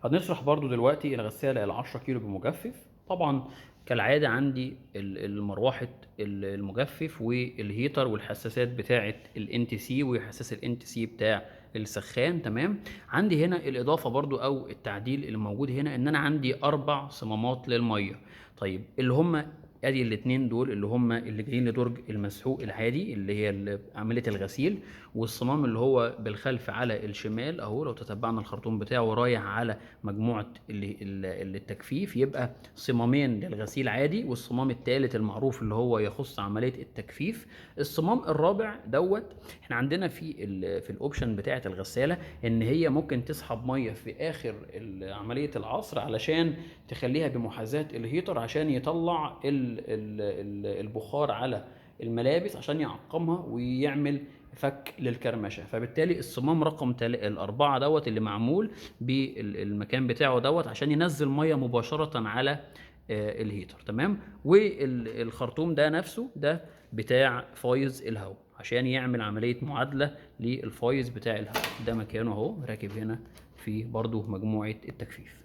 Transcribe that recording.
هنشرح برضو دلوقتي الغسالة ال10 كيلو بمجفف. طبعا كالعادة عندي المروحة المجفف والهيتر والحساسات بتاعة الان تي سي وحساس الان تي سي بتاع السخان. تمام. عندي هنا الاضافة برضو او التعديل اللي موجود هنا ان انا عندي 4 صمامات للمية. طيب اللي هم ادي الاتنين دول اللي هم اللي جايين لدرج المسحوق العادي اللي هي عمليه الغسيل، والصمام اللي هو بالخلف على الشمال اهو لو تتبعنا الخرطوم بتاعه رايح على مجموعه التجفيف، يبقى صمامين للغسيل عادي والصمام الثالث المعروف اللي هو يخص عمليه التجفيف. الصمام الرابع دوت احنا عندنا في الاوبشن بتاعه الغساله ان هي ممكن تسحب ميه في اخر عمليه العصر علشان تخليها بمحاذاه الهيتر عشان يطلع البخار على الملابس عشان يعقمها ويعمل فك للكرمشه. فبالتالي الصمام رقم الأربعة دوت اللي معمول بالمكان بتاعه دوت عشان ينزل ميه مباشره على الهيتر. تمام. والخرطوم ده نفسه ده بتاع فايز الهواء عشان يعمل عمليه معادله للفايز بتاع الهواء. ده مكانه اهو راكب هنا في برضو مجموعه التجفيف.